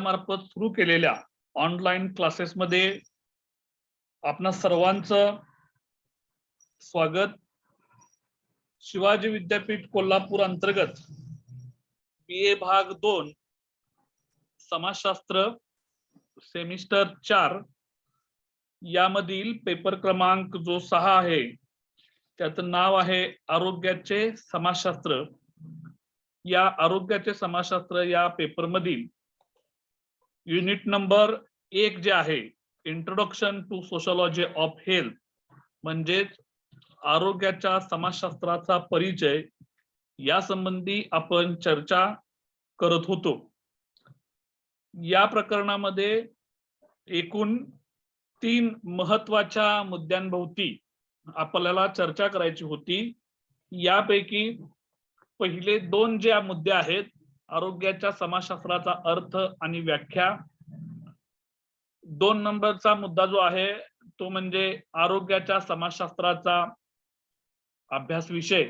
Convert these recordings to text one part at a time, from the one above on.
विद्यापीठामार्फत सुरू केलेल्या ऑनलाईन क्लासेसमध्ये आपणा सर्वांचं स्वागत। शिवाजी विद्यापीठ कोल्हापूर अंतर्गत BA भाग 2 समाजशास्त्र सेमिस्टर 4 यामधील पेपर क्रमांक जो 6 आहे त्याचं नाव आहे आरोग्याचे समाजशास्त्र। या आरोग्याचे समाजशास्त्र या पेपर मधील युनिट नंबर 1 जे आहे introduction to sociology of health म्हणजे आरोग्याच्या समाजशास्त्राचा परिचय या संबंधी आपण चर्चा करत होतो। या प्रकरणामध्ये एकूण 3 महत्त्वाच्या मुद्द्यांभोवती आपल्याला चर्चा करायची होती। यापैकी पहिले 2 जे मुद्दे आहेत आरोग्याच्या समाजशास्त्राचा अर्थ आणि व्याख्या। 2 नंबरचा मुद्दा जो आहे तो म्हणजे आरोग्याच्या समाजशास्त्राचा अभ्यास विषय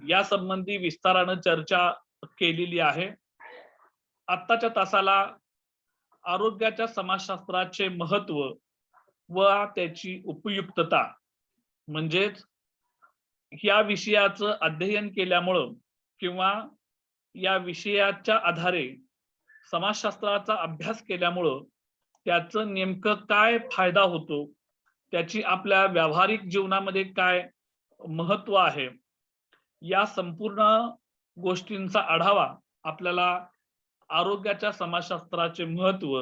या संबंधी विस्ताराने चर्चा केलेली आहे। आत्ताच्या तासाला आरोग्याच्या समाजशास्त्राचे महत्त्व व त्याची उपयुक्तता म्हणजेच या विषयाचं अध्ययन केल्यामुळे किंवा या विषयाच्या आधारे समाजशास्त्राचा अभ्यास केल्यामुळे त्याचं नेमकं काय फायदा होतो, त्याची आपल्या व्यावहारिक जीवनामध्ये काय महत्त्व आहे, या संपूर्ण गोष्टींचा आढावा आपल्याला आरोग्याच्या समाजशास्त्राचे महत्त्व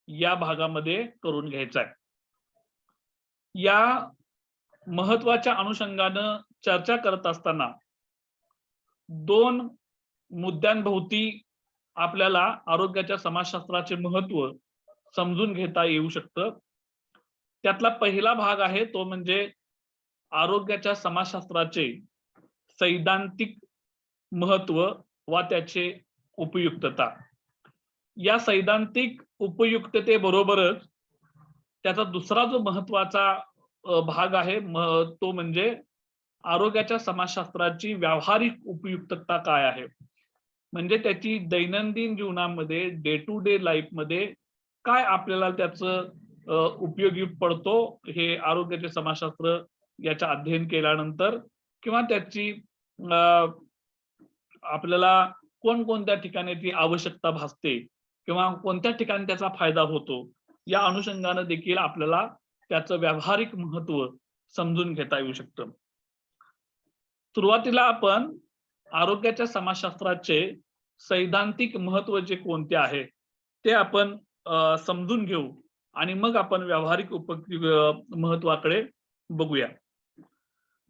या भागामध्ये करून घ्यायचा आहे। या महत्त्वाच्या अनुषंगाने चर्चा करत असताना 2 मुद्द्यांभोवती आपल्याला आरोग्याच्या समाजशास्त्राचे महत्त्व समजून घेता येऊ शकतं। त्यातला पहिला भाग आहे तो म्हणजे आरोग्याच्या समाजशास्त्राचे सैद्धांतिक महत्त्व व त्याचे उपयुक्तता। या सैद्धांतिक उपयुक्ततेबरोबरच त्याचा दुसरा जो महत्त्वाचा भाग आहे तो म्हणजे आरोग्याच्या समाजशास्त्राची व्यावहारिक उपयुक्तता काय आहे, म्हणजे त्याची दैनंदिन जीवनामध्ये डे टू डे लाईफ मध्ये काय आपल्याला त्याचं उपयोगी पडतो हे आरोग्याचे समाजशास्त्र याचं अध्ययन केल्यानंतर किंवा त्याची आपल्याला कोणकोणत्या ठिकाणी ती आवश्यकता भासते किंवा कोणत्या ठिकाणी त्याचा फायदा होतो या अनुषंगाने देखील आपल्याला त्याचं व्यावहारिक महत्त्व समजून घेता येऊ शकतं। सुरुवातीला आपण आरोग्याच्या समाजशास्त्राचे सैद्धांतिक महत्त्व जे कोणते आहे ते आपण समजून घेऊ आणि मग आपण व्यावहारिक महत्त्वाकडे बघूया।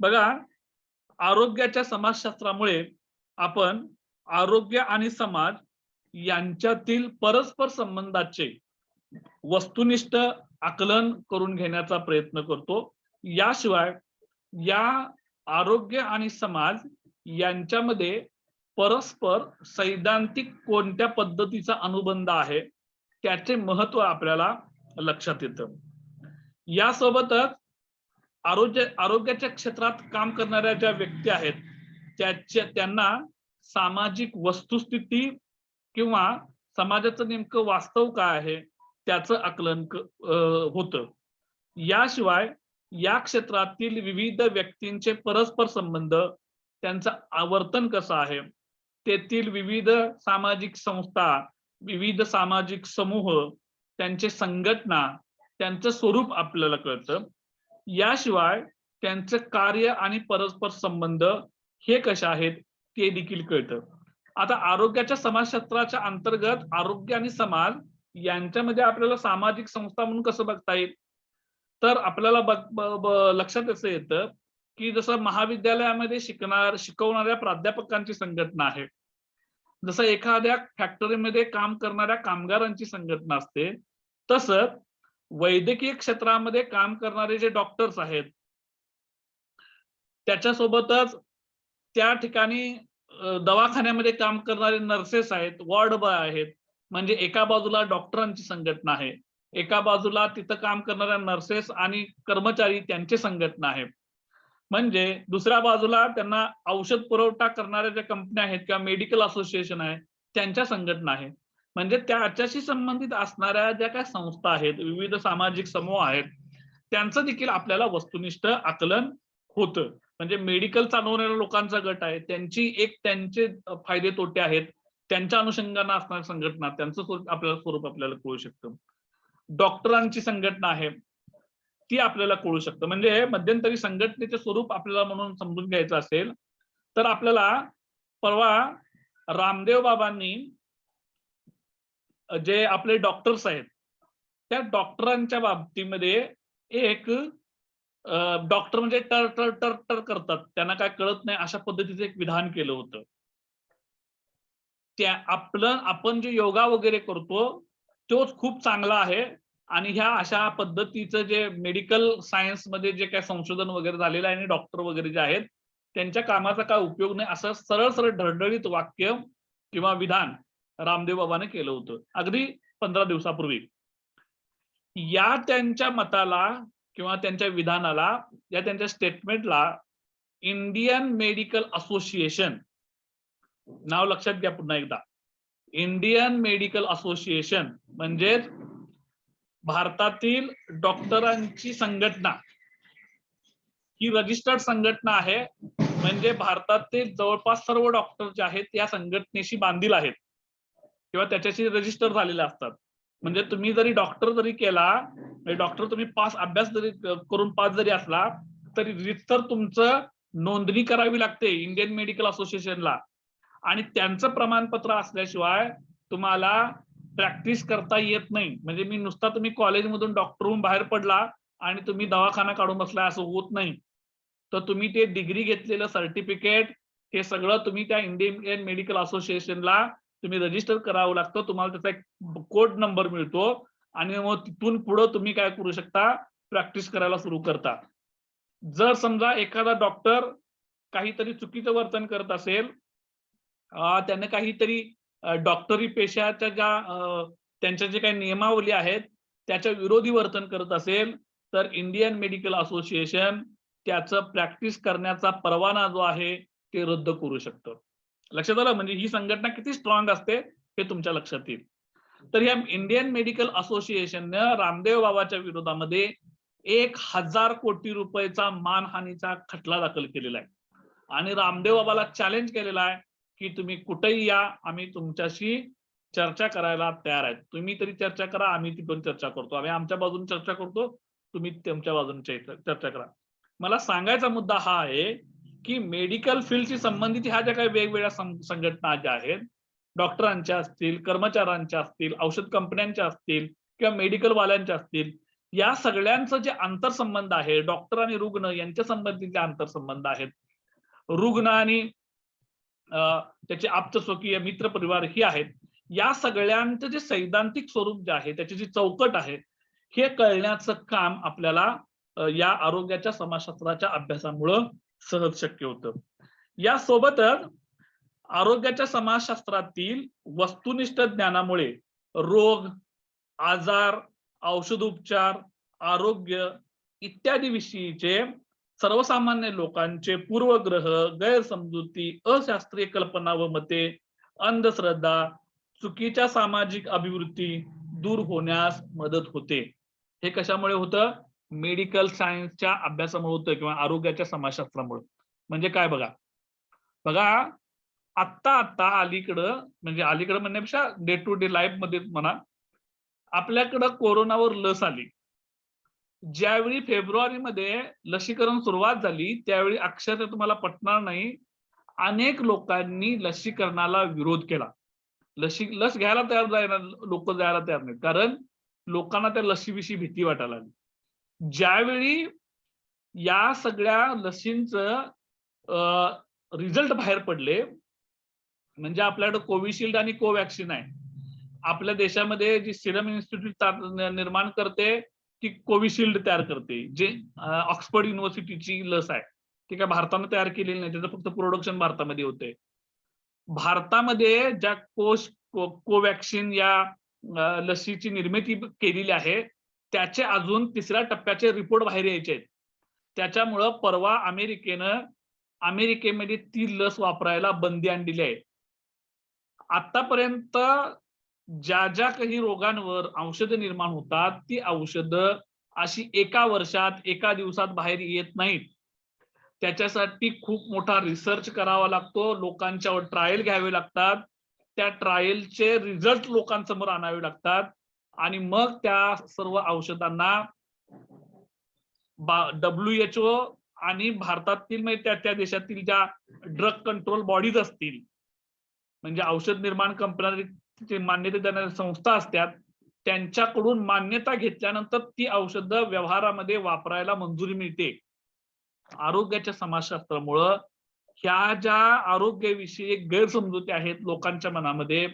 बघा, आरोग्याच्या समाजशास्त्रामुळे आपण आरोग्य आणि समाज यांच्यातील परस्पर संबंधाचे वस्तुनिष्ठ आकलन करून घेण्याचा प्रयत्न करतो। याशिवाय या आरोग्य आणि समाज यांच्यामध्ये परस्पर सैद्धांतिक कोणत्या पद्धतीचा अनुबंध आहे त्याचे महत्त्व आपल्याला लक्षात येतं। यासोबतच आरोग्याच्या क्षेत्रात काम करणाऱ्या ज्या व्यक्ती आहेत त्यांना सामाजिक वस्तुस्थिती किंवा समाजाचं नेमकं वास्तव काय आहे त्याचं आकलन होतं। याशिवाय या क्षेत्रातील विविध व्यक्तींचे परस्पर संबंध, त्यांचं आवर्तन कसं आहे, तेथील विविध सामाजिक संस्था, विविध सामाजिक समूह, त्यांचे संघटना, त्यांचं स्वरूप आपल्याला कळतं। याशिवाय त्यांचं कार्य आणि परस्पर संबंध हे कसे आहेत ते देखील कळतं। आता आरोग्याच्या समाजशास्त्राच्या अंतर्गत आरोग्य आणि समाज यांच्यामध्ये आपल्याला सामाजिक संस्था म्हणून कसं बघता येईल, तर आपल्याला लक्षात असं येतं की जसं महाविद्यालयामध्ये शिकवणाऱ्या प्राध्यापकांची संघटना आहे, जसं एखाद्या फॅक्टरीमध्ये काम करणाऱ्या कामगारांची संघटना असते, तसंच वैद्यकीय क्षेत्रामध्ये काम करणारे जे डॉक्टर्स आहेत त्याच्यासोबतच त्या ठिकाणी दवाखान्यामध्ये काम करणारे नर्सेस आहेत, वॉर्ड बॉय आहेत, म्हणजे एका बाजूला डॉक्टरांची संघटना आहे, एका बाजूला तिथं काम करणाऱ्या नर्सेस आणि कर्मचारी त्यांची संघटना आहे, म्हणजे दुसऱ्या बाजूला त्यांना औषध पुरवठा करणाऱ्या ज्या कंपन्या आहेत किंवा मेडिकल असोसिएशन आहे त्यांच्या संघटना आहे। म्हणजे त्याच्याशी संबंधित असणाऱ्या ज्या काही संस्था आहेत, विविध सामाजिक समूह आहेत, त्यांचं देखील आपल्याला वस्तुनिष्ठ आकलन होतं. म्हणजे मेडिकल चालवणाऱ्या लोकांचा गट आहे, त्यांचे फायदे तोटे आहेत, त्यांच्या अनुषंगाने असणाऱ्या संघटना, त्यांचं स्वरूप आपल्याला कळू शकतं. डॉक्टरांची संघटना आहे, ती आपल्याला कळू शकतं. म्हणजे मध्यंतरी संघटनेचे स्वरूप आपल्याला म्हणून समजून घ्यायचं असेल, तर आपल्याला परवा रामदेव बाबांनी जे आपले डॉक्टर्स आहेत, त्या डॉक्टरांच्या बाबतीमध्ये एक डॉक्टर म्हणजे टर टर टर टर करतात, त्यांना काय कळत नाही अशा पद्धतीचं एक विधान केलं होतं. आपण जे योगा वगैरे करतो तोच खूप चांगला आहे आणि ह्या अशा पद्धतीचं जे मेडिकल सायन्स मध्ये जे काही संशोधन वगैरे झालेलं आहे आणि डॉक्टर वगैरे जे आहेत त्यांच्या कामाचा काय उपयोग नाही असं सरळ सरळ ढळढळीत वाक्य किंवा विधान रामदेव बाबाने केलं होतं अगदी 15 दिवसापूर्वी. या त्यांच्या मताला किंवा त्यांच्या विधानाला या त्यांच्या स्टेटमेंटला इंडियन मेडिकल असोसिएशन नाव लक्षात घ्या पुन्हा एकदा. इंडियन मेडिकल असोसिएशन म्हणजेच भारतातील डॉक्टरांची संघटना ही रजिस्टर्ड संघटना आहे. म्हणजे भारतातील जवळपास सर्व डॉक्टर जे आहेत या संघटनेशी बांधील आहेत किंवा त्याच्याशी रजिस्टर झालेले असतात. म्हणजे तुम्ही जरी डॉक्टर जरी केला, डॉक्टर तुम्ही अभ्यास जरी करून पास जरी असला तरी रितसर तुमचं नोंदणी करावी लागते इंडियन मेडिकल असोसिएशनला आणि त्यांचं प्रमाणपत्र असल्याशिवाय तुम्हाला प्रॅक्टिस करता येत नाही. म्हणजे मी नुसता तुम्ही कॉलेजमधून डॉक्टर होऊन बाहेर पडला आणि तुम्ही दवाखाना काढून बसला असं होत नाही. तर तुम्ही ते डिग्री घेतलेलं सर्टिफिकेट हे सगळं तुम्ही त्या इंडियन मेडिकल असोसिएशनला तुम्ही रजिस्टर करावं लागतं. तुम्हाला त्याचा एक कोड नंबर मिळतो आणि मग तिथून पुढे तुम्ही काय करू शकता, प्रॅक्टिस करायला सुरू करता. जर समजा एखादा डॉक्टर काहीतरी चुकीचं वर्तन करत असेल, त्याने काहीतरी डॉक्टरी पेशाच्या त्यांच्या जे काही नियमावली आहेत त्याच्या विरोधी वर्तन करत असेल तर इंडियन मेडिकल असोसिएशन त्याचं प्रॅक्टिस करण्याचा परवाना जो आहे ते रद्द करू शकतं. लक्षात आलं? म्हणजे ही संघटना किती स्ट्रॉंग असते हे तुमच्या लक्षात येईल. तर या इंडियन मेडिकल असोसिएशनने रामदेव बाबाच्या विरोधामध्ये 1000 कोटी रुपयाचा मानहानीचा खटला दाखल केलेला आहे आणि रामदेव बाबाला चॅलेंज केलेला आहे की तुम्ही कुठेही या, आम्ही तुमच्याशी चर्चा करायला तयार आहेत. तुम्ही तरी चर्चा करा, आम्ही ती पण चर्चा करतो. आम्ही आमच्या बाजूने चर्चा करतो, तुम्ही तुमच्या बाजूने चर्चा करा. मला सांगायचा मुद्दा हा आहे की मेडिकल फील्डशी संबंधित ह्या ज्या काही वेगवेगळ्या संघटना ज्या आहेत, डॉक्टरांच्या असतील, कर्मचाऱ्यांच्या असतील, औषध कंपन्यांच्या असतील किंवा मेडिकल वाल्यांच्या असतील, या सगळ्यांचं जे आंतरसंबंध आहे, डॉक्टर आणि रुग्ण यांच्या संबंधीचे आंतरसंबंध आहेत. रुग्ण आणि त्याचे आप्तस्वकीय मित्र परिवार ही आहेत. या सगळ्यांचं जे सैद्धांतिक स्वरूप जे आहे, त्याची जी चौकट आहे, हे कळण्याचं काम आपल्याला या आरोग्याच्या समाजशास्त्राच्या अभ्यासामुळं सहज शक्य होतं. यासोबतच आरोग्याच्या समाजशास्त्रातील वस्तुनिष्ठ ज्ञानामुळे रोग, आजार, औषधोपचार, आरोग्य इत्यादी विषयीचे सर्वसामान्य लोकांचे पूर्वग्रह, गैरसमजुती, अशास्त्रीय कल्पना व मते, अंधश्रद्धा, चुकीच्या सामाजिक अभिवृत्ती दूर होण्यास मदत होते. हे कशामुळे होतं? मेडिकल सायन्सच्या अभ्यासामुळे होतं किंवा आरोग्याच्या समाजशास्त्रामुळे. म्हणजे काय बघा, आत्ता अलीकडं म्हणजे अलीकडं म्हणण्यापेक्षा डे टू डे लाईफ मध्ये म्हणा, आपल्याकडं कोरोनावर लस आली. ज्यावेळी फेब्रुवारीमध्ये लसीकरण सुरुवात झाली त्यावेळी अक्षरशः तुम्हाला पटणार नाही, अनेक लोकांनी लसीकरणाला विरोध केला. लस घ्यायला लोक जायला तयार नाहीत, कारण लोकांना त्या लसीविषयी भीती वाटायला लागली. ज्यावेळी या सगळ्या लसींचं रिझल्ट बाहेर पडले, म्हणजे आपल्याकडे कोविशिल्ड आणि कोवॅक्सिन आहे. आपल्या देशामध्ये जी सिरम इन्स्टिट्यूट निर्माण करते ती कोविशिल्ड तयार करते, जे ऑक्सफर्ड युनिव्हर्सिटीची लस आहे. ती काय भारताने तयार केलेली नाही, त्याचं फक्त प्रोडक्शन भारतामध्ये होते. भारतामध्ये ज्या कोवॅक्सिन या लसीची निर्मिती केलेली आहे त्याचे अजून 3ऱ्या टप्प्याचे रिपोर्ट बाहेर यायचे आहेत. त्याच्यामुळं परवा अमेरिकेमध्ये ती लस वापरायला बंदी आणलेली आहे. आतापर्यंत ज्या ज्या काही रोगांवर औषधं निर्माण होतात ती औषधं अशी एका वर्षात एका दिवसात बाहेर येत नाहीत. त्याच्यासाठी खूप मोठा रिसर्च करावा लागतो, लोकांच्यावर ट्रायल घ्यावे लागतात, त्या ट्रायलचे रिझल्ट लोकांसमोर आणावे लागतात आणि मग त्या सर्व औषधांना WHO आणि भारतातील म्हणजे त्या त्या देशातील ज्या ड्रग कंट्रोल बॉडीज असतील, म्हणजे औषध निर्माण कंपन्यांची मान्यता देणाऱ्या संस्था असतात, त्यांच्याकडून मान्यता घेतल्यानंतर ती औषधं व्यवहारामध्ये वापरायला मंजुरी मिळते. आरोग्याच्या समाजशास्त्रामुळं ह्या ज्या आरोग्याविषयी गैरसमजुती आहेत लोकांच्या मनामध्ये,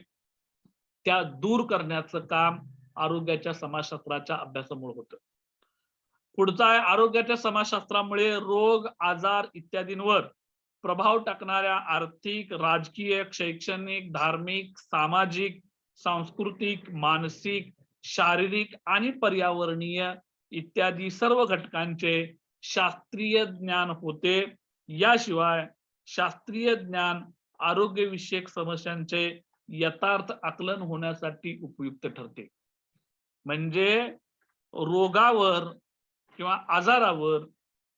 त्या दूर करण्याचं काम आरोग्याच्या समाजशास्त्राच्या अभ्यासामुळे होतं. पुढचा आहे, आरोग्याच्या समाजशास्त्रामुळे रोग, आजार इत्यादींवर प्रभाव टाकणाऱ्या आर्थिक, राजकीय, शैक्षणिक, धार्मिक, सामाजिक, सांस्कृतिक, मानसिक, शारीरिक आणि पर्यावरणीय इत्यादी सर्व घटकांचे शास्त्रीय ज्ञान होते. याशिवाय शास्त्रीय ज्ञान आरोग्यविषयक समस्यांचे यथार्थ आकलन होण्यासाठी उपयुक्त ठरते. म्हणजे रोगावर किंवा आजारावर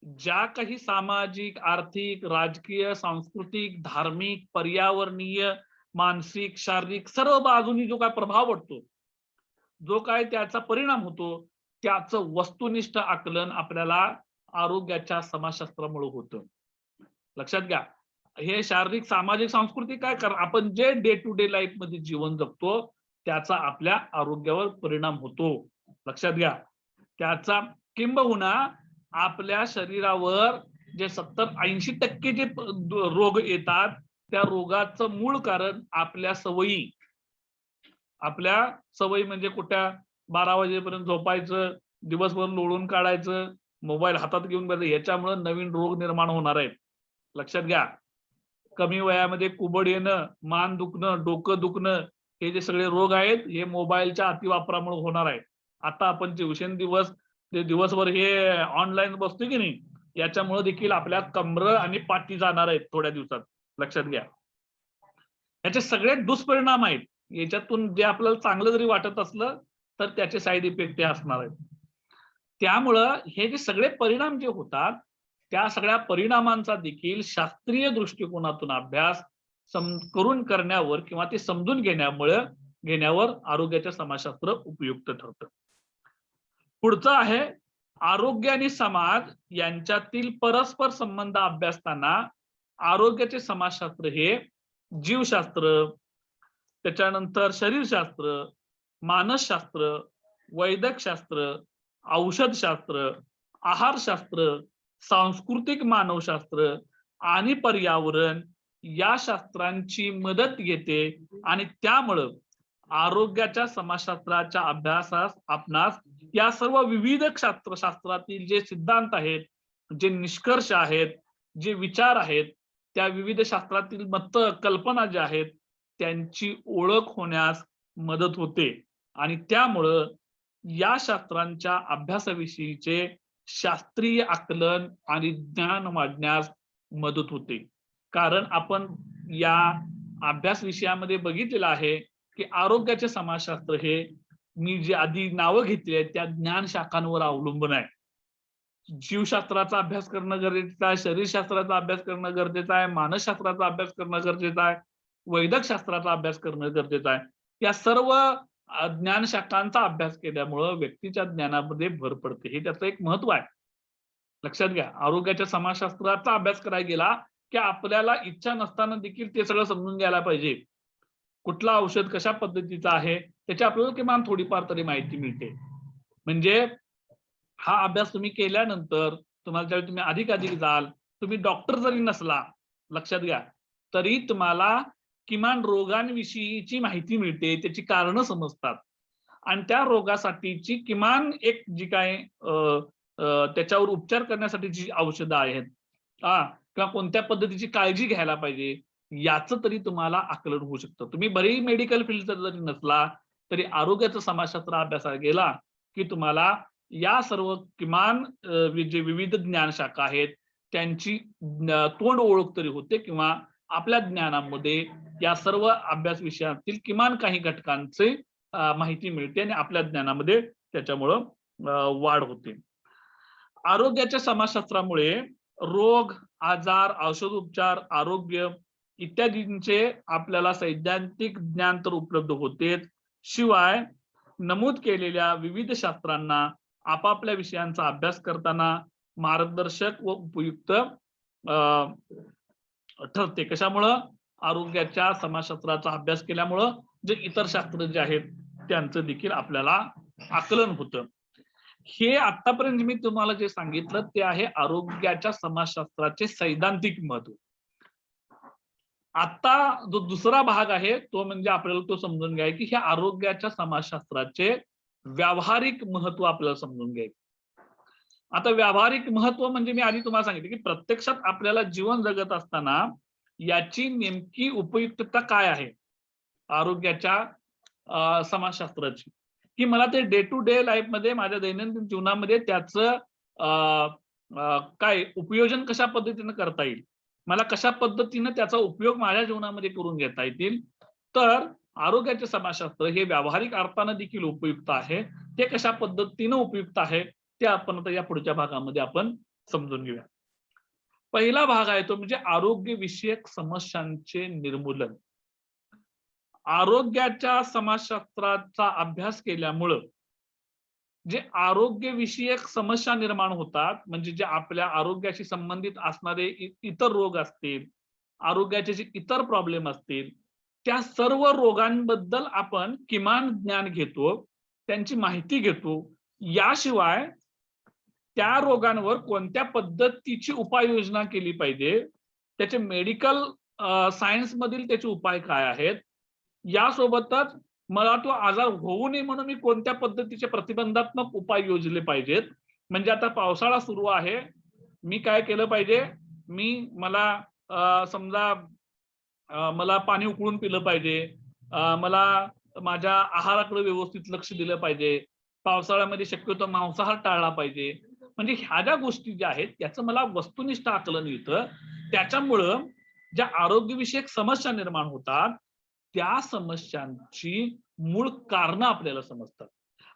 ज्या काही सामाजिक, आर्थिक, राजकीय, सांस्कृतिक, धार्मिक, पर्यावरणीय, मानसिक, शारीरिक सर्व बाजूंनी जो काय प्रभाव पडतो, जो काय त्याचा परिणाम होतो, त्याचं वस्तुनिष्ठ आकलन आपल्याला आरोग्याच्या समाजशास्त्रामुळे होतं. लक्षात घ्या, हे शारीरिक, सामाजिक, सांस्कृतिक काय कारण आपण जे डे टू डे लाईफ मध्ये जीवन जगतो त्याचा आपल्या आरोग्यावर परिणाम होतो. लक्षात घ्या, त्याचा किंबहुना आपल्या शरीरावर जे 70-80% जे रोग येतात त्या रोगाचं मूळ कारण आपल्या सवयी. आपल्या सवयी म्हणजे कुठल्या 12 वाजेपर्यंत झोपायचं, दिवसभर लोळून काढायचं, मोबाईल हातात घेऊन बसायचं, याच्यामुळे नवीन रोग निर्माण होणार आहेत. लक्षात घ्या, कमी वयामध्ये कुबड येणं, मान दुखणं, डोकं दुखणं, हे जे सगळे रोग आहेत हे मोबाईलच्या अतिवापरामुळे होणार आहे. आता आपण दिवसेंदिवस दिवसभर हे ऑनलाईन बसतोय की नाही, याच्यामुळे देखील आपल्या कमर आणि पाठी जाणार आहेत थोड्या दिवसात. लक्षात घ्या, याचे सगळे दुष्परिणाम आहेत. याच्यातून जे आपल्याला चांगलं जरी वाटत असलं तर त्याचे साईड इफेक्ट असणार आहेत. त्यामुळं हे जे सगळे परिणाम जे होतात त्या सगळ्या परिणामांचा देखील शास्त्रीय दृष्टिकोनातून अभ्यास करून करण्यावर किंवा ते समजून घेण्यावर आरोग्याचे समाजशास्त्र उपयुक्त ठरतं. पुढचं आहे, आरोग्य आणि समाज यांच्यातील परस्पर संबंध अभ्यासताना आरोग्याचे समाजशास्त्र हे जीवशास्त्र, त्याच्यानंतर शरीरशास्त्र, मानसशास्त्र, वैद्यकशास्त्र, औषधशास्त्र, आहारशास्त्र, सांस्कृतिक मानवशास्त्र आणि पर्यावरण या शास्त्रांची मदत घेते आणि त्यामुळं आरोग्याच्या समाजशास्त्राच्या अभ्यासास आपणास या सर्व विविध शास्त्रातील जे सिद्धांत आहेत, जे निष्कर्ष आहेत, जे विचार आहेत, त्या विविध शास्त्रातील मत, कल्पना ज्या आहेत त्यांची ओळख होण्यास मदत होते आणि त्यामुळं या शास्त्रांच्या अभ्यासाविषयीचे शास्त्रीय आकलन आणि ज्ञान वाढण्यास मदत होते. कारण आपण या अभ्यास विषयामध्ये बघितलेलं आहे की आरोग्याचे समाजशास्त्र हे मी जे आधी नावं घेतली आहेत त्या ज्ञान शाखांवर अवलंबून आहे. जीवशास्त्राचा अभ्यास करणं गरजेचं आहे, शरीरशास्त्राचा अभ्यास करणं गरजेचं आहे, मानसशास्त्राचा अभ्यास करणं गरजेचं आहे, वैद्यकशास्त्राचा अभ्यास करणं गरजेचं आहे. या सर्व ज्ञान शाखांचा अभ्यास केल्यामुळं व्यक्तीच्या ज्ञानामध्ये भर पडते, हे त्याचं एक महत्व आहे. लक्षात घ्या, आरोग्याच्या समाजशास्त्राचा अभ्यास करायला गेला की आपल्याला इच्छा नसताना देखील ते सगळं समजून घ्यायला पाहिजे. कुठलं औषध कशा पद्धतीचं आहे त्याची आपल्याला किमान थोडीफार तरी माहिती मिळते. म्हणजे हा अभ्यास तुम्ही केल्यानंतर तुम्हाला ज्यावेळी तुम्ही अधिक जाल, तुम्ही डॉक्टर जरी नसला, लक्षात घ्या, तरी तुम्हाला किमान रोगांविषयीची माहिती मिळते, त्याची कारणं समजतात आणि त्या रोगासाठीची किमान एक जी काय त्याच्यावर उपचार करण्यासाठी जी औषधं आहेत किंवा कोणत्या पद्धतीची काळजी घ्यायला पाहिजे याचं तरी तुम्हाला आकलन होऊ शकतं. तुम्ही बरीही मेडिकल फील्डचा जरी नसला तरी आरोग्याचा समाजशास्त्र अभ्यासाला गेला की तुम्हाला या सर्व किमान जे विविध ज्ञान शाखा आहेत त्यांची तोंड ओळख तरी होते किंवा आपल्या ज्ञानामध्ये या सर्व अभ्यास विषयातील किमान काही घटकांची माहिती मिळते आणि आपल्या ज्ञानामध्ये त्याच्यामुळं वाढ होते. आरोग्याच्या समाजशास्त्रामुळे रोग, आजार, औषधोपचार, आरोग्य इत्यादींचे आपल्याला सैद्धांतिक ज्ञान तर उपलब्ध होतेच, शिवाय नमूद केलेल्या विविध शास्त्रांना आपापल्या विषयांचा अभ्यास करताना मार्गदर्शक व उपयुक्त ठरते. कशामुळं? आरोग्याच्या समाजशास्त्राचा अभ्यास केल्यामुळं जे इतर शास्त्र जे आहेत त्यांचं देखील आपल्याला आकलन होतं. हे आतापर्यंत मी तुम्हाला जे सांगितलं ते आहे आरोग्याच्या समाजशास्त्राचे सैद्धांतिक महत्व. आता जो दुसरा भाग आहे तो म्हणजे आपल्याला तो समजून घ्याय की ह्या आरोग्याच्या समाजशास्त्राचे व्यावहारिक महत्व आपल्याला समजून घ्यायचे. आता व्यावहारिक महत्व म्हणजे मी आधी तुम्हाला सांगितलं की प्रत्यक्षात आपल्याला जीवन जगत असताना याची नेमकी उपयुक्तता काय आहे आरोग्याच्या समाजशास्त्राची, की मला ते डे टू डे लाईफ मध्ये माझ्या दैनंदिन जीवनामध्ये त्याचं काय उपयोजन कशा पद्धतीने करता येईल, मला कशा पद्धतीने त्याचा उपयोग माझ्या जीवनामध्ये करून घेता येतील. तर आरोग्याचे समाजशास्त्र हे व्यावहारिक अर्थानं देखील उपयुक्त आहे. ते कशा पद्धतीने उपयुक्त आहे ते आपण आता या पुढच्या भागामध्ये आपण समजून घेऊया. पहिला भाग आहे तो म्हणजे आरोग्य विषयक समस्यांचे निर्मूलन. आरोग्याच्या समाजशास्त्राचा अभ्यास केल्यामुळं जे आरोग्य विषयक समस्या निर्माण होतात, म्हणजे जे आपल्या आरोग्याशी संबंधित असणारे इतर रोग असतील, आरोग्याचे जे इतर प्रॉब्लेम असतील, त्या सर्व रोगांबद्दल आपण किमान ज्ञान घेतो, त्यांची माहिती घेतो. याशिवाय त्या रोगांवर कोणत्या पद्धतीची उपाययोजना केली पाहिजे, त्याचे मेडिकल सायन्स मधील त्याचे उपाय काय आहेत, यासोबतच मला तो आजार होऊ नये म्हणून मी कोणत्या पद्धतीचे प्रतिबंधात्मक उपाय योजले पाहिजेत. म्हणजे आता पावसाळा सुरू आहे, मी काय केलं पाहिजे, मला समजा मला पाणी उकळून पिलं पाहिजे, मला माझ्या आहाराकडे व्यवस्थित लक्ष दिलं पाहिजे, पावसाळ्यामध्ये शक्यतो मांसाहार टाळला पाहिजे. म्हणजे ह्या ज्या गोष्टी ज्या आहेत त्याचं मला वस्तुनिष्ठ आकलन येतं. त्याच्यामुळं ज्या आरोग्यविषयक समस्या निर्माण होतात त्या समस्यांची मूळ कारण आपल्याला समजतात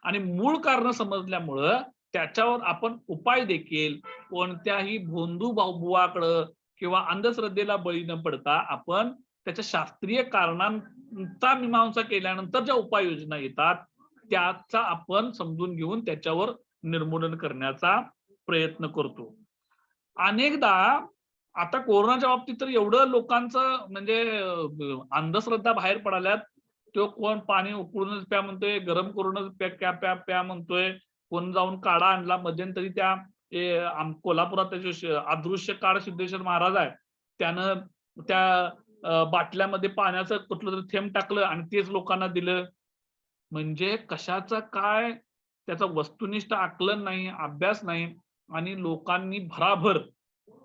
आणि मूळ कारण समजल्यामुळं त्याच्यावर आपण उपाय देखील कोणत्याही भोंदू बुवाकडं किंवा अंधश्रद्धेला बळी न पडता आपण त्याच्या शास्त्रीय कारणांचा मीमांसा केल्यानंतर ज्या उपाययोजना येतात त्याचा आपण समजून घेऊन त्याच्यावर निर्मूलन करण्याचा प्रयत्न करतो. अनेकदा आता कोरोनाच्या बाबतीत तर एवढं लोकांचं म्हणजे अंधश्रद्धा बाहेर पडाल्यात. तो कोण पाणी उकळूनच प्या म्हणतोय, गरम करूनच प्या प्या प्या म्हणतोय, कोण जाऊन काढा आणला. मध्यंतरी त्या कोल्हापुरात त्याचे अदृश्य काळ सिद्धेश्वर महाराज आहे, त्यानं त्या बाटल्यामध्ये पाण्याचं कुठलं तरी थेंब टाकलं आणि तेच लोकांना दिलं. म्हणजे कशाचं काय त्याचं वस्तुनिष्ठ आकलन नाही, अभ्यास नाही आणि लोकांनी भराभर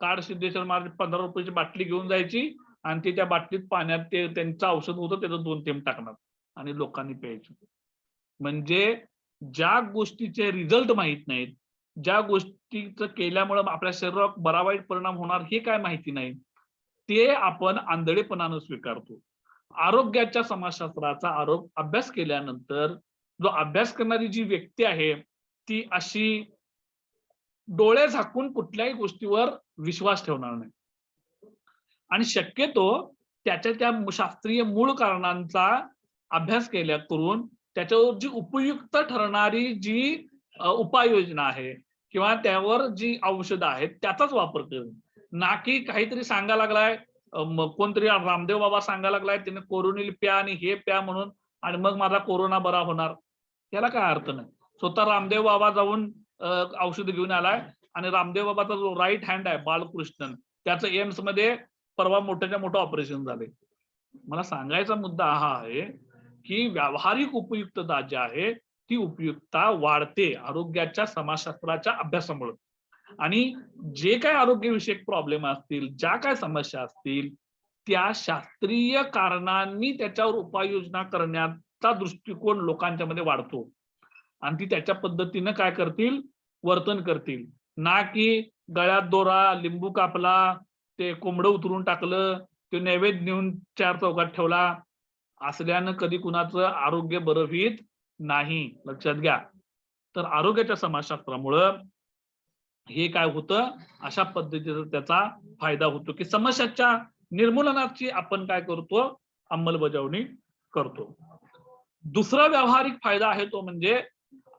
काळ सिद्धेश्वर महाराज 15 रुपयाची बाटली घेऊन जायची आणि ते त्या बाटलीत पाण्यात ते त्यांचं औषध होतं त्याचं 2 थेंब टाकणार आणि लोकांनी प्यायचं. म्हणजे ज्या गोष्टीचे रिझल्ट माहित नाहीत, ज्या गोष्टीचं केल्यामुळे आपल्या शरीरावर बरा वाईट परिणाम होणार हे काय माहिती नाही, ते आपण आंधळेपणानं स्वीकारतो. आरोग्याच्या समाजशास्त्राचा अभ्यास केल्यानंतर जो अभ्यास करणारी जी व्यक्ती आहे ती अशी डोळे झाकून कुठल्याही गोष्टीवर विश्वास ठेवणार नाही आणि शक्यतो त्याच्या त्या शास्त्रीय मूळ कारणांचा अभ्यास करून त्याच्यावर जी उपयुक्त ठरणारी जी उपाययोजना आहे किंवा त्यावर जी औषधं आहेत त्याचाच वापर करेल, ना की काहीतरी सांगायला लागलाय कोणतरी रामदेव बाबा सांगायला लागलाय त्याने कोरोनिल प्या आणि हे प्या म्हणून आणि मग माझा कोरोना बरा होणार. याला काय अर्थ नाही. स्वतः रामदेव बाबा जाऊन औषध घेऊन आलाय आणि रामदेव बाबाचा जो राईट हँड आहे बालकृष्णन त्याचं एम्स मध्ये परवा मोठ्याच्या मोठं ऑपरेशन झाले. मला सांगायचा मुद्दा हा आहे की व्यावहारिक उपयुक्तता जी आहे ती उपयुक्तता वाढते आरोग्याच्या समाजशास्त्राच्या अभ्यासामुळे आणि जे काय आरोग्यविषयक प्रॉब्लेम असतील, ज्या काय समस्या असतील त्या शास्त्रीय कारणांनी त्याच्यावर उपाययोजना करण्याचा दृष्टिकोन लोकांच्या मध्ये वाढतो आणि ती त्याच्या पद्धतीनं काय करतील, वर्तन करतील. ना की गळ्यात दोरा, लिंबू कापला, ते कोंबडं उतरून टाकलं, तो नैवेद्य नेऊन 4 चौकात ठेवला असल्यानं कधी कुणाचं आरोग्य बरं होत नाही, लक्षात घ्या. तर आरोग्याच्या समाजशास्त्रामुळं हे काय होतं, अशा पद्धतीचा त्याचा फायदा होतो की समस्याच्या निर्मूलनाची आपण काय करतो, अंमलबजावणी करतो. दुसरा व्यावहारिक फायदा आहे तो म्हणजे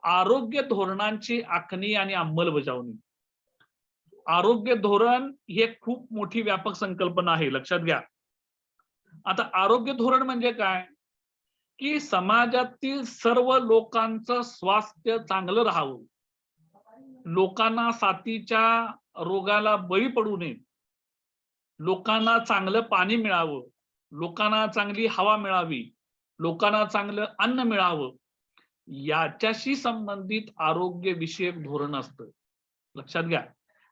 आरोग्य धोरणांची आखणी आणि अंमलबजावणी. आरोग्य धोरण हे खूप मोठी व्यापक संकल्पना आहे, लक्षात घ्या. आता आरोग्य धोरण म्हणजे काय, की समाजातील सर्व लोकांचं स्वास्थ्य चांगलं राहावं, लोकांना साथीच्या रोगाला बळी पडू नये, लोकांना चांगलं पाणी मिळावं, लोकांना चांगली हवा मिळावी, लोकांना चांगलं अन्न मिळावं, याच्याशी संबंधित आरोग्य विषयक धोरण असतं, लक्षात घ्या.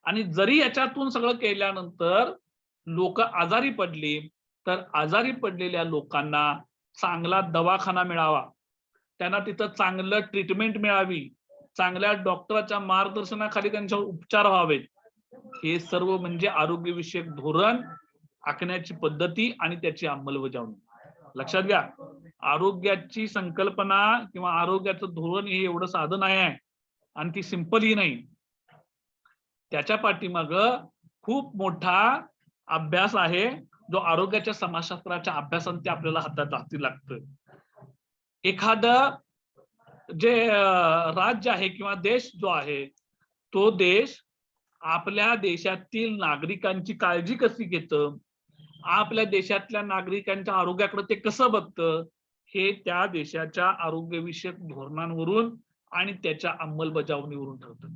आणि जरी याच्यातून सगळं केल्यानंतर लोक आजारी पडली तर आजारी पडलेल्या लोकांना चांगला दवाखाना मिळावा, त्यांना तिथं चांगलं ट्रीटमेंट मिळावी, चांगल्या डॉक्टरच्या मार्गदर्शनाखाली त्यांच्यावर उपचार व्हावेत, हे सर्व म्हणजे आरोग्य विषयक धोरण आखण्याची पद्धती आणि त्याची अंमलबजावणी. लक्षात घ्या, आरोग्याची संकल्पना किंवा आरोग्याचं धोरण हे एवढं साधं नाही आहे आणि ती सिंपल ही नाही. त्याच्या पाठीमागं खूप मोठा अभ्यास आहे, जो आरोग्याच्या समाजशास्त्राच्या अभ्यासाने ते आपल्याला हाती लागतं. एखादं जे राज्य आहे किंवा देश जो आहे, तो देश आपल्या देशातील नागरिकांची काळजी कशी घेतं, आपल्या देशातल्या नागरिकांच्या आरोग्याकडे ते कसं बघतं, हे त्या देशाच्या आरोग्यविषयक धोरणांवरून आणि त्याच्या अंमलबजावणीवरून ठरतं.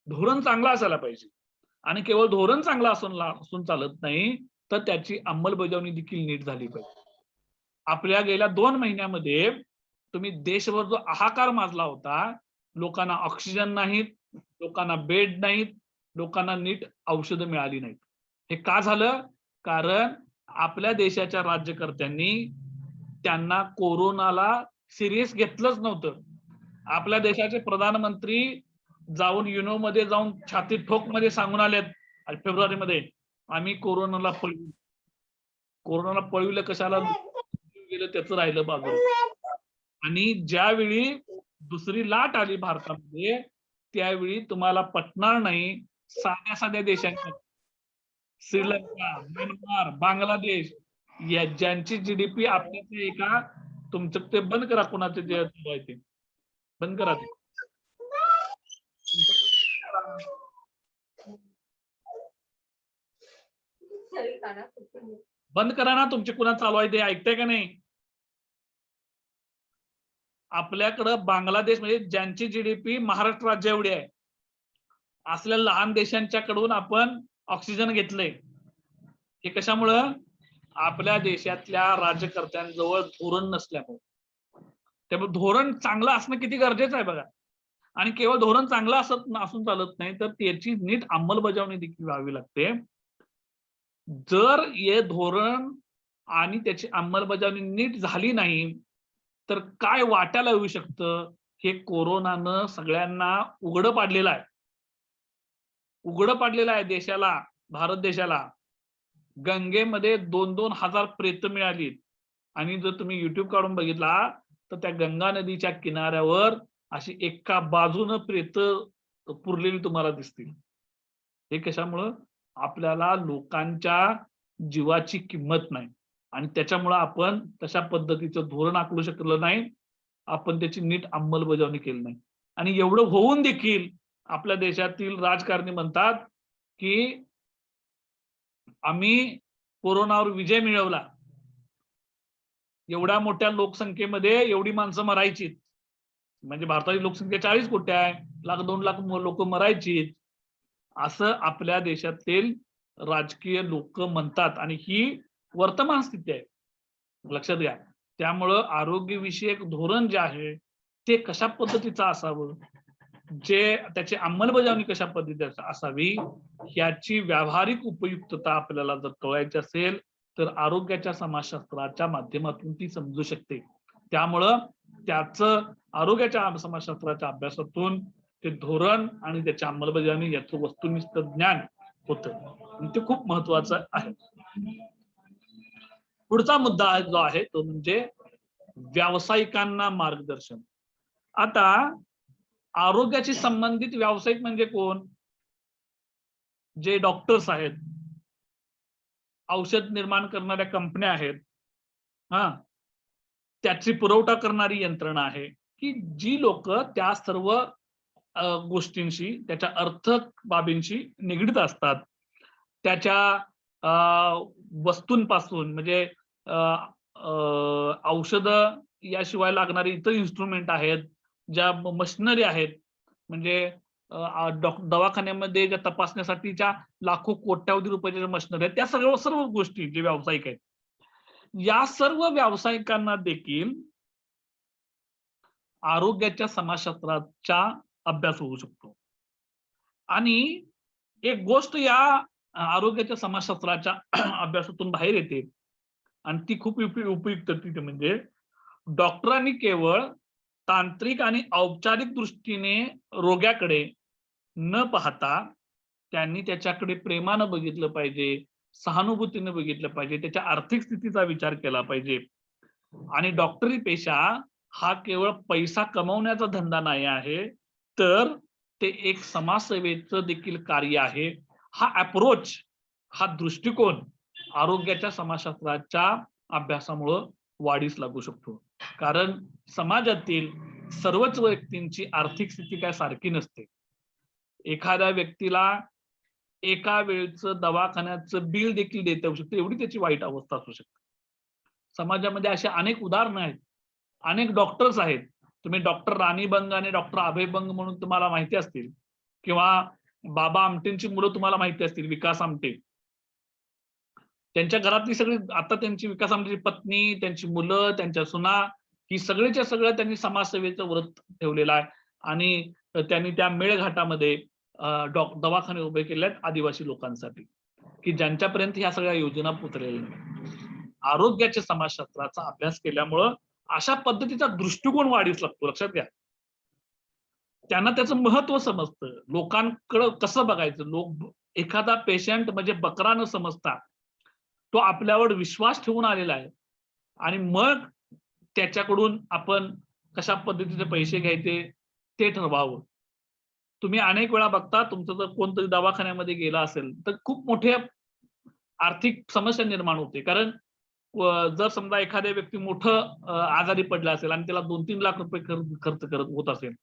धोरण चांगलं असायला पाहिजे आणि केवळ धोरण चांगलं असून चालत नाही, तर त्याची अंमलबजावणी देखील नीट झाली पाहिजे. आपल्या गेल्या 2 महिन्यामध्ये तुम्ही देशभर जो हाहाकार माजला होता, लोकांना ऑक्सिजन नाहीत, लोकांना बेड नाहीत, लोकांना नीट औषधं मिळाली नाहीत. हे का झालं? कारण आपल्या देशाच्या राज्यकर्त्यांनी त्यांना कोरोनाला सिरियस घेतलंच नव्हतं. आपल्या देशाचे प्रधानमंत्री जाऊन युनो मध्ये जाऊन छाती ठोक मध्ये सांगून आलेत फेब्रुवारीमध्ये, आम्ही कोरोनाला पळविलं कशाला गेलं त्याचं राहिलं बाजूला. आणि ज्यावेळी दुसरी लाट आली भारतामध्ये, त्यावेळी तुम्हाला पटणार नाही, साध्या साध्या देशांच्या श्रीलंका, म्यानमार, बांगलादेश या ज्यांची जीडीपी आपल्याचे एका तुमचं ते बंद करा, कोणाचे जे ते बंद करा, ते बंद करा ना, तुमचे कुणा चालू आहे ते ऐकताय का नाही? आपल्याकडं बांगलादेश म्हणजे ज्यांची जीडीपी महाराष्ट्र राज्य एवढी आहे, असल्या लहान देशांच्याकडून आपण ऑक्सिजन घेतलंय. हे कशामुळं? आपल्या देशातल्या राज्यकर्त्यांजवळ धोरण नसल्यामुळे. त्यामुळे धोरण चांगलं असणं किती गरजेचं आहे बघा. आणि केवळ धोरण चांगलं असून चालत नाही, तर त्याची नीट अंमलबजावणी देखील व्हावी लागते. जर हे धोरण आणि त्याची अंमलबजावणी नीट झाली नाही, तर काय वाट्याला येऊ शकतं, हे कोरोनानं सगळ्यांना उघडं पाडलेलं आहे. उघडं पाडलेलं आहे देशाला, भारत देशाला. गंगेमध्ये 2-2 हजार प्रेत मिळाली आणि जर तुम्ही युट्यूब काढून बघितला तर त्या गंगा नदीच्या किनाऱ्यावर अशी एका बाजूनं प्रेत पुरलेली तुम्हाला दिसतील. हे कशामुळं? आपल्याला लोकांच्या जीवाची किंमत नाही आणि त्याच्यामुळं आपण तशा पद्धतीचं धोरण आखू शकलो नाही, आपण त्याची नीट अंमलबजावणी केली नाही. आणि एवढं होऊन देखील आपल्या देशातील राजकारणी म्हणतात की आम्ही कोरोनावर विजय मिळवला. एवढ्या मोठ्या लोकसंख्येमध्ये एवढी माणसं मरायची, म्हणजे भारताची लोकसंख्या 40 कोटी आहे, 1-2 लाख लोक मरायची, असं आपल्या देशातील राजकीय लोक म्हणतात आणि ही वर्तमान स्थिती आहे, लक्षात घ्या. त्यामुळं आरोग्य विषयक धोरण जे आहे ते कशा पद्धतीचं असावं, जे त्याची अंमलबजावणी कशा पद्धतीची असावी, याची व्यावहारिक उपयुक्तता आपल्याला जर कळायची असेल तर आरोग्याच्या समाजशास्त्राच्या माध्यमातून ती समजू शकते. त्यामुळं त्याचं आरोग्याच्या समाजशास्त्राच्या अभ्यासातून ते धोरण आणि त्याच्या अंमलबजावणी याचं वस्तुनिष्ठ ज्ञान होतं, ते खूप महत्वाचं आहे. पुढचा मुद्दा जो आहे तो म्हणजे व्यावसायिकांना मार्गदर्शन. आता आरोग्याशी संबंधित व्यावसायिक म्हणजे कोण? जे डॉक्टर्स आहेत, औषध निर्माण करणाऱ्या कंपन्या आहेत, हा, त्याची पुरवठा करणारी यंत्रणा आहे, की जी लोक त्या सर्व गोष्टींशी, त्याच्या आर्थिक बाबींशी निगडीत असतात. त्याच्या वस्तूंपासून म्हणजे औषधं याशिवाय लागणारी इतर इन्स्ट्रुमेंट आहेत, ज्या मशिनरी आहेत, म्हणजे दवाखान्यामध्ये ज्या तपासण्यासाठीच्या लाखो कोट्यावधी रुपयाच्या मशिनरी आहेत, त्या सर्व सर्व गोष्टी जे व्यावसायिक आहेत, या सर्व व्यावसायिकांना देखील आरोग्याच्या समाजशास्त्राचा अभ्यास होऊ शकतो. आणि एक गोष्ट या आरोग्याच्या समाजशास्त्राच्या अभ्यासातून बाहेर येते आणि ती खूप उपयुक्त ती म्हणजे डॉक्टरांनी केवळ तांत्रिक आणि औपचारिक दृष्टीने रोग्याकडे न पाहता त्यांनी त्याच्याकडे प्रेमानं बघितलं पाहिजे, सहानुभूतीने बघितलं पाहिजे, त्याच्या आर्थिक स्थितीचा विचार केला पाहिजे. आणि डॉक्टरी पेशा हा केवळ पैसा कमवण्याचा धंदा नाही आहे, तर ते एक समाजसेवेचं देखील कार्य आहे. हा अप्रोच, हा दृष्टिकोन आरोग्याच्या समाजशास्त्राच्या अभ्यासामुळं वाढीस लागू शकतो. कारण समाजातील सर्वच व्यक्तींची आर्थिक स्थिती काय सारखी नसते. एखाद्या व्यक्तीला एका वेळचं दवाखान्याचं बिल देखील देता येऊ शकतं, एवढी त्याची वाईट अवस्था असू शकते. समाजामध्ये असे अनेक उदाहरणं आहेत, अनेक डॉक्टर्स आहेत. तुम्ही डॉक्टर राणी बंग आणि डॉक्टर अभय बंग म्हणून तुम्हाला माहिती असतील, किंवा बाबा आमटेंची मुलं तुम्हाला माहिती असतील, विकास आमटे. त्यांच्या घरातली सगळी, आता त्यांची विकास आमटेची पत्नी, त्यांची मुलं, त्यांच्या सुना, ही सगळेच्या सगळं त्यांनी समाजसेवेचं व्रत ठेवलेलं आहे. आणि त्यांनी त्या मेळघाटामध्ये दवाखाने उभे केले आहेत आदिवासी लोकांसाठी, की ज्यांच्यापर्यंत ह्या सगळ्या योजना पोहोचलेल्या नाही. आरोग्याच्या समाजशास्त्राचा अभ्यास केल्यामुळं अशा पद्धतीचा दृष्टिकोन वाढीस लागतो. लक्षात घ्या. त्यांना त्याचं महत्व समजतं. लोकांकडे कसं बघायचं. लोक एखादा पेशंट म्हणजे बकरा न समजता तो आपल्यावर विश्वास ठेवून आलेला आहे आणि मग त्याच्याकडून आपण कशा पद्धतीचे पैसे घ्यायचे ते ठरवावं. तुम्ही अनेक वेळा बघता, तुमचं जर कोणतरी दवाखान्यामध्ये गेला असेल तर खूप मोठ्या आर्थिक समस्या निर्माण होते. कारण जर समजा एखाद्या व्यक्ती मोठं आजारी पडला असेल आणि त्याला 2-3 लाख रुपये खर्च करत होत असेल,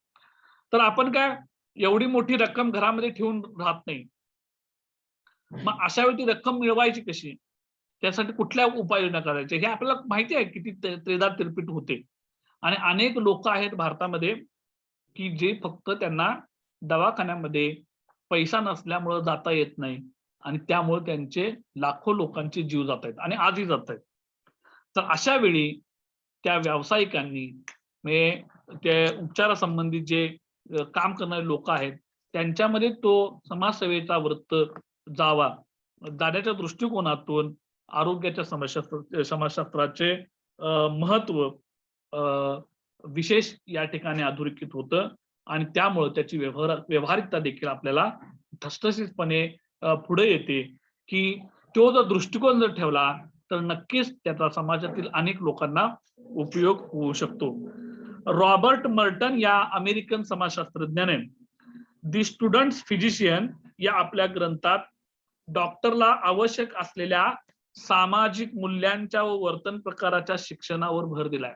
तर आपण काय एवढी मोठी रक्कम घरामध्ये ठेवून राहत नाही. मग अशा वेळी ती रक्कम मिळवायची कशी? त्यासाठी कुठल्या उपाययोजना करायच्या हे आपल्याला माहिती आहे, किती त्रेधात तिरपीट होते. आणि अनेक लोक आहेत भारतामध्ये, की जे फक्त त्यांना दवाखान्यामध्ये पैसा नसल्यामुळे जाता येत नाही आणि त्यामुळे त्यांचे लाखो लोकांचे जीव जात आहेत आणि आजही जात आहेत. तर अशा वेळी त्या व्यावसायिकांनी म्हणजे ते उपचारासंबंधित जे काम करणारे लोक आहेत, त्यांच्यामध्ये तो समाजसेवेचा वृत्त जावा, जाण्याच्या दृष्टिकोनातून आरोग्याच्या समाजशास्त्राचे महत्व विशेष या ठिकाणी अधोरेखित होतं आणि त्यामुळे त्याची व्यवहारिकता देखील आपल्याला ठसठशीतपणे पुढे येते, की तो जर दृष्टिकोन जर ठेवला तर नक्कीच त्याचा समाजातील अनेक लोकांना उपयोग होऊ शकतो. रॉबर्ट मर्टन या अमेरिकन समाजशास्त्रज्ञाने दी स्टुडंट्स फिजिशियन या आपल्या ग्रंथात डॉक्टरला आवश्यक असलेल्या सामाजिक मूल्यांच्या व वर्तन प्रकाराच्या शिक्षणावर भर दिलाय.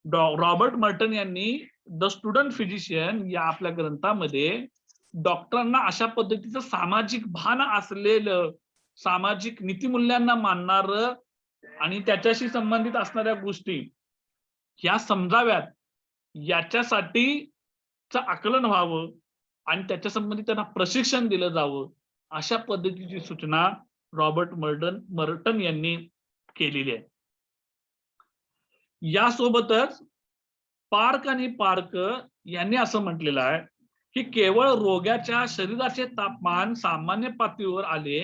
रॉबर्ट मर्टन यांनी द स्टुडंट फिजिशियन या आपल्या ग्रंथामध्ये डॉक्टरांना अशा पद्धतीचं सामाजिक भान असलेलं, सामाजिक नीतिमूल्यांना मानणारं आणि त्याच्याशी संबंधित असणाऱ्या गोष्टी ह्या समजाव्यात, याच्यासाठीचं आकलन व्हावं आणि त्याच्या संबंधित त्यांना प्रशिक्षण दिलं जावं, अशा पद्धतीची सूचना रॉबर्ट मर्टन यांनी केलेली आहे. यासोबतच पार्क आणि पार्क यांनी असं म्हटलेलं आहे, की केवळ रोग्याच्या शरीराचे तापमान सामान्य पातळीवर आले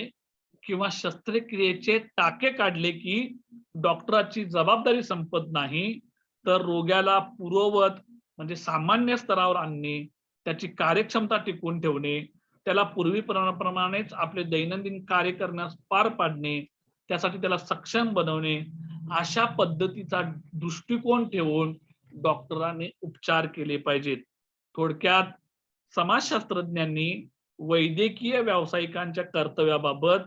किंवा शस्त्रक्रियेचे टाके काढले की डॉक्टराची जबाबदारी संपत नाही, तर रोग्याला पूर्ववत म्हणजे सामान्य स्तरावर आणणे, त्याची कार्यक्षमता टिकवून ठेवणे, त्याला पूर्वीप्रमाणेच आपले दैनंदिन कार्य करण्यास पार पाडणे, त्यासाठी त्याला सक्षम बनवणे, अशा पद्धतीचा दृष्टिकोन ठेवून डॉक्टरांनी उपचार केले पाहिजेत. थोडक्यात समाजशास्त्रज्ञांनी वैद्यकीय व्यावसायिकांच्या कर्तव्याबाबत,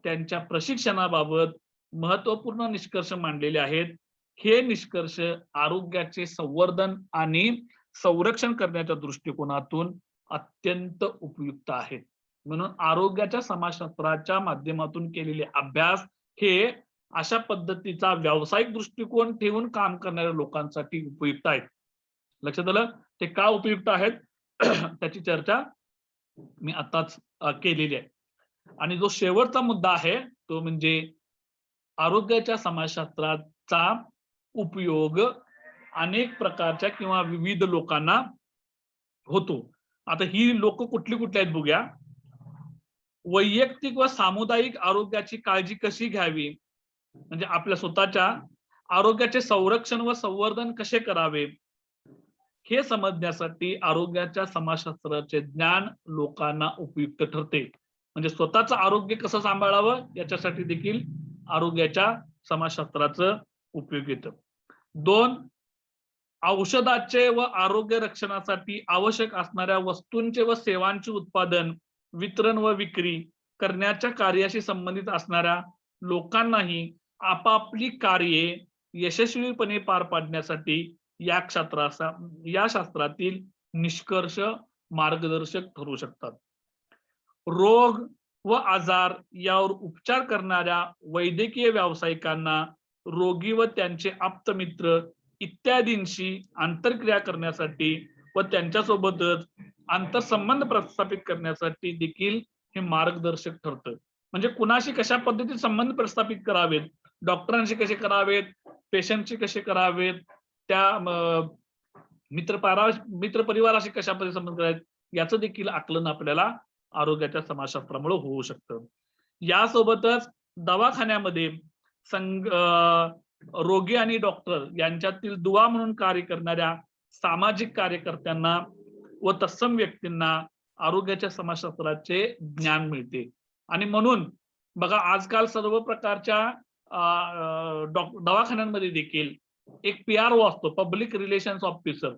त्यांच्या प्रशिक्षणाबाबत महत्वपूर्ण निष्कर्ष मांडलेले आहेत. हे निष्कर्ष आरोग्याचे संवर्धन आणि संरक्षण करण्याच्या दृष्टिकोनातून अत्यंत उपयुक्त आहेत. म्हणून आरोग्याच्या समाजशास्त्राच्या माध्यमातून केलेले अभ्यास हे अशा पद्धतीचा व्यावसायिक दृष्टिकोन ठेवून काम करणाऱ्या लोकांसाठी उपयुक्त आहेत. लक्षात आलं? ते का उपयुक्त आहेत त्याची चर्चा मी आताच केलेली आहे. आणि जो शेवटचा मुद्दा आहे तो म्हणजे आरोग्याच्या समाजशास्त्राचा उपयोग अनेक प्रकारच्या किंवा विविध लोकांना होतो. आता ही लोक कुठली आहेत बघूया. वैयक्तिक व सामुदायिक आरोग्याची काळजी कशी घ्यावी, म्हणजे आपल्या स्वतःच्या आरोग्याचे संरक्षण व संवर्धन कसे करावे, हे समजण्यासाठी आरोग्याच्या समाजशास्त्राचे ज्ञान लोकांना उपयुक्त ठरते. म्हणजे स्वतःचं आरोग्य कसं सांभाळावं याच्यासाठी देखील आरोग्याच्या समाजशास्त्राचं उपयोग येतं. 2. औषधाचे व आरोग्य रक्षणासाठी आवश्यक असणाऱ्या वस्तूंचे व सेवांचे उत्पादन, वितरण व विक्री करण्याच्या कार्याशी संबंधित असणाऱ्या लोकांनाही आपापली कार्ये यशस्वीपणे पार पाडण्यासाठी या शास्त्रातील निष्कर्ष मार्गदर्शक ठरू शकतात. रोग व आजार यावर उपचार करणाऱ्या वैद्यकीय व्यावसायिकांना रोगी व त्यांचे आप्तमित्र इत्यादींशी आंतरक्रिया करण्यासाठी व त्यांच्यासोबतच आंतरसंबंध प्रस्थापित करण्यासाठी देखील हे मार्गदर्शक ठरतं. म्हणजे कुणाशी कशा पद्धतीने संबंध प्रस्थापित करावेत, डॉक्टरांशी कसे करावेत, पेशंटशी कसे करावेत, त्या मित्रपरिवाराशी कशा पद्धतीने संबंध करावेत, याचं देखील आकलन आपल्याला आरोग्याच्या समाजशास्त्रामुळे होऊ शकतं. यासोबतच दवाखान्यामध्ये रोगी आणि डॉक्टर यांच्यातील दुवा म्हणून कार्य करणाऱ्या सामाजिक कार्यकर्त्यांना व तत्सम व्यक्तींना आरोग्याच्या समाजशास्त्राचे ज्ञान मिळते. आणि म्हणून बघा, आजकाल सर्व प्रकारच्या दवाखान्यांमध्ये देखील एक PRO असतो, पब्लिक रिलेशन्स ऑफिसर.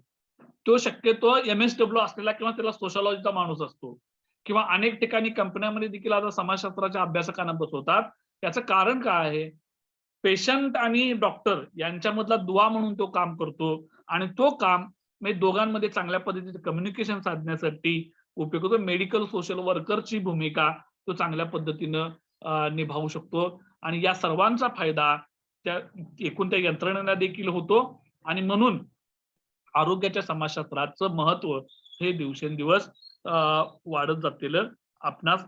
तो शक्यतो MSW असलेला किंवा त्याला सोशलॉजीचा माणूस असतो, किंवा अनेक ठिकाणी कंपन्यांमध्ये देखील आता समाजशास्त्राच्या अभ्यासकांना बसवतात. याचं कारण काय आहे? पेशंट आणि डॉक्टर यांच्यामधला दुवा म्हणून तो काम करतो, आणि तो काम म्हणजे दोघांमध्ये चांगल्या पद्धतीचे कम्युनिकेशन साधण्यासाठी उपयोग होतो. मेडिकल सोशल वर्करची भूमिका तो चांगल्या पद्धतीनं निभावू शकतो, आणि या सर्वांचा फायदा त्या एकूण त्या यंत्रणेला देखील होतो. आणि म्हणून आरोग्याच्या समाजशास्त्राचं महत्व हे दिवसेंदिवस वाढत जातेलं आपणास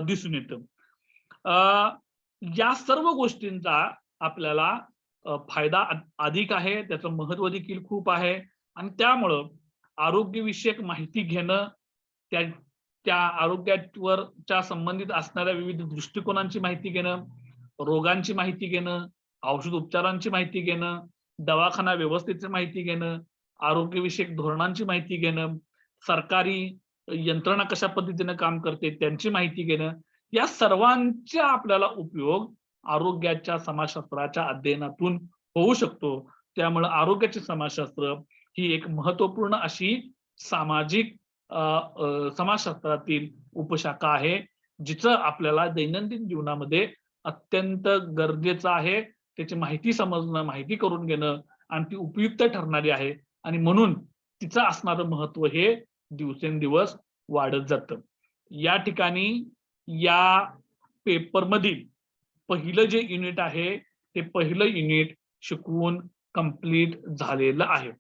दिसून येतं. या सर्व गोष्टींचा आपल्याला फायदा अधिक आहे, त्याचं महत्व देखील खूप आहे. आणि त्यामुळं आरोग्यविषयक माहिती घेणं, त्या आरोग्यावरच्या संबंधित असणाऱ्या विविध दृष्टिकोनांची माहिती घेणं, रोगांची माहिती घेणं, औषध उपचारांची माहिती घेणं, दवाखाना व्यवस्थेची माहिती घेणं, आरोग्यविषयक धोरणांची माहिती घेणं, सरकारी यंत्रणा कशा पद्धतीने काम करते त्यांची माहिती घेणं, या सर्वांचा आपल्याला उपयोग आरोग्याच्या समाजशास्त्राच्या अध्ययनातून होऊ शकतो. त्यामुळे आरोग्याचे समाजशास्त्र ही एक महत्वपूर्ण अशी सामाजिक समाजशास्त्रातील उपशाखा आहे, जिचं आपल्याला दैनंदिन जीवनामध्ये अत्यंत गरजेचं आहे. त्याची माहिती समजणं, माहिती करून घेणं, आणि ती उपयुक्त ठरणारी आहे. आणि म्हणून तिचं असणारं महत्व हे दिवसेंदिवस वाढत जातं. या ठिकाणी या पेपरमधील पहिलं जे युनिट आहे ते पहिलं युनिट शिकवून कंप्लीट झालेलं आहे.